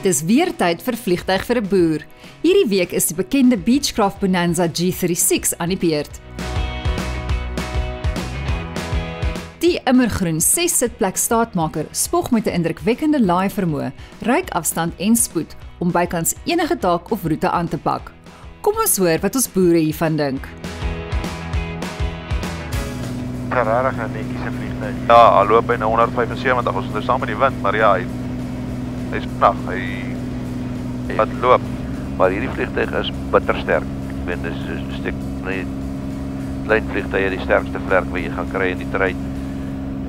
Dis weer tyd vir vliegtuig vir 'n boer. Hierdie week is die bekende Beechcraft Bonanza G36 aan die beurt. Die immergroen 6-sitplek staatmaker spog met 'n indrukwekkende laai vermoë, ryk-afstand en spoed om bykans enige taak of roete aan te pak. Kom ons hoor wat ons boere hiervan dink. Regtig 'n netjiese vliegtuig. Ja, hy loop by 175, ons is saam met die wind, maar ja, hy's knag, hy wat loop. Maar hierdie vliegtuig is bitter sterk. Ek weet dis 'n stuk klein vliegtuig, die sterkste vlerk wat jy gaan kry in die terrein.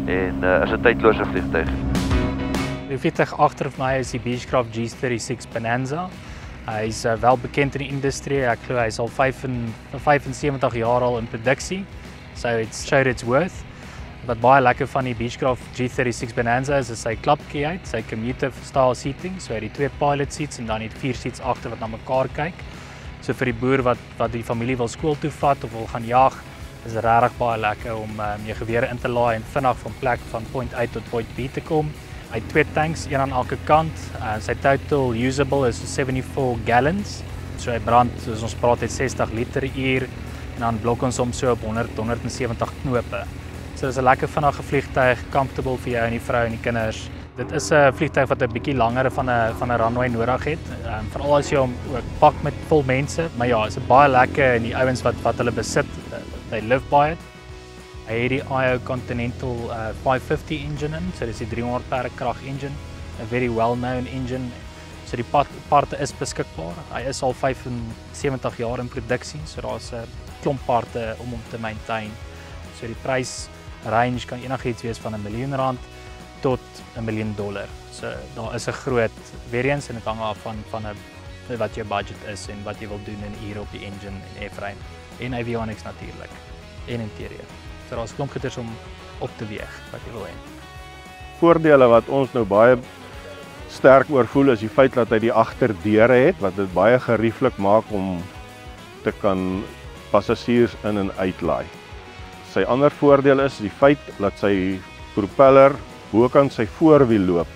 En is 'n tydlose vliegtuig. Die vliegtuig agter my is die Beechcraft G36 Bonanza. Hy is wel bekend in die industrie. Ek glo hy is al 75 jaar al in produksie. So it's showed its worth. Wat baie lekker van die Beechcraft G36 Bonanza is sy klapkie uit, sy commuter style seating, so die 2 pilot seats en dan die 4 seats agter wat na mekaar kyk. So vir die boer wat die familie wil skool toe vat of wil gaan jag, is regtig baie lekker om jou gewere in te laai en vinnig van plek van point A tot point B te kom. Hy het 2 tanks, een aan elke kant. Sy total usable is 74 gallons. So hy brand, soos ons praat, het 60 liter per uur en dan blok ons hom so op 170 knope. So dis 'n lekker vinnige vliegtuig, comfortable vir jou en die vrou en die kinders. Dit is 'n vliegtuig wat 'n bietjie langer van 'n runway nodig het, veral as jy hom ook pak met vol mense. Maar ja, is baie lekker en die ouens wat hulle besit, they live by it. Hy het die IO Continental 550 engine in, so dis die 300 perde krag engine, a very well-known engine. So die parte is beskikbaar. Hy is al 75 jaar in produksie, so daar's 'n klomp parte om hom te maintain. So die prys range kan enigiets wees van R1 miljoen tot $1 miljoen. So daar is 'n groot variance en dit hang af van wat jou budget is en wat jy wil doen in ure op die engine en airframe en avionics natuurlik en interieur. So daar's klomp goeders om op te weeg wat jy wil hê. Voordele wat ons nou baie sterk oorvoel is die feit dat hy die agterdeure het wat dit baie gerieflik maak om te kan passasiers in en uitlaai. Sy ander voordeel is die feit dat sy propeller bokant sy voorwiel loop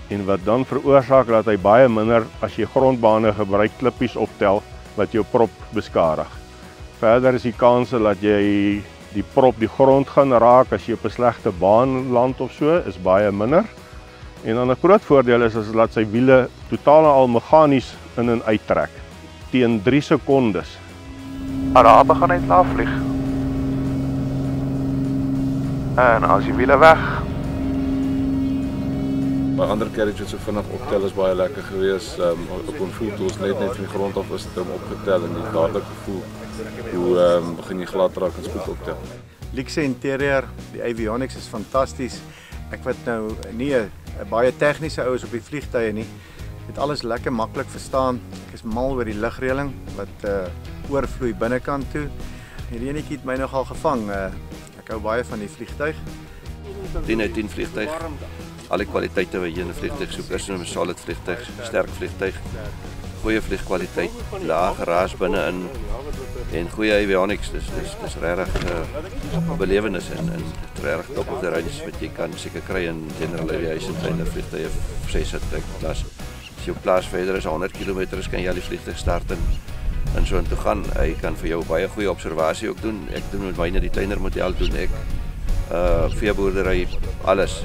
en wat dan veroorsaak dat hy baie minder as jy grondbane gebruik klippies optel wat jou prop beskadig. Verder is die kanse dat jy die prop die grond gaan raak as jy op 'n slegte baan land of so is baie minder. En dan 'n groot voordeel is dat sy wiele totaal en al meganies in en uittrek teen 3 sekondes. Maar daar gaan hy laaf vlieg. En as die wiele weg. My ander carriage wat so vinnig optel is baie lekker geweest. Ek kon voel toe ons net van die grond af is dit hom opgetel en jy dadelik gevoel hoe begin jy glad raak en spoed optel. Luxe interieur, die avionics is fantasties. Ek wat nou nie 'n baie tegniese ou is op die vliegtuie nie, het alles lekker maklik verstaan. Ek is mal oor die lugreëling wat oorvloei binnekant toe. Hierdie enetjie het my nogal gevang. Ek hou baie van die vliegtuig. 10 uit 10 vliegtuig. Al die kwaliteite wat jy in 'n vliegtuig soek, is 'n solid vliegtuig, sterk vliegtuig, goeie vliegkwaliteit, lae geraas binne-in en goeie avionics. Dis regtig 'n belewenis en regtig top of the range wat jy kan seker kry in general aviation kleiner vliegtuie 6-sitplek klas. As jou plaas verder is 100 km, kan jy al die vliegtuig start en so intoe gaan. Hy kan vir jou baie goeie observasie ook doen. Ek doen met myne die kleiner model doen ek. Veeboerdery, alles.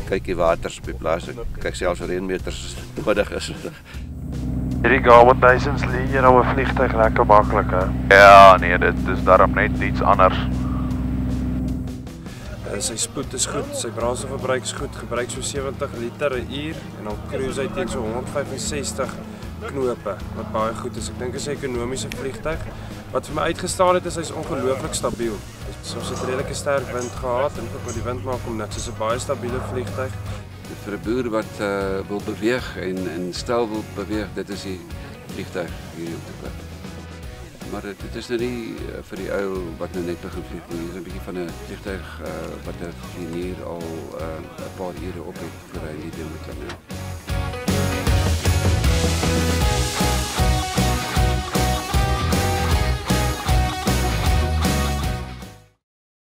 Kyk die waters op die plaas. Kyk selfs reënmeters as nodig is. Hierdie Garmin Dysons lê hier nou 'n vliegtuig lekker maklik hè. Ja, nee, dit is daarom net iets anders. Sy spoed is goed, sy brandstofverbruik is goed, gebruik so 70 liter per uur en dan cruise hy teen so 165 knope wat baie goed is. Ek dink is 'n ekonomiese vliegtuig. Wat vir my uitgestaan het is hy's ongelooflik stabiel. Ons het redelike sterk wind gehad en ook met die wind maak hom net soos 'n baie stabiele vliegtuig. Vir 'n boer wat wil beweeg en styl wil beweeg, dit is die vliegtuig hier om te koop. Maar dit is nou nie vir die ou wat nou net begin vlieg nie. Dit is 'n bietjie van 'n vliegtuig wat 'n vlieënier al 'n paar ure op het vir hy die ding moet klim.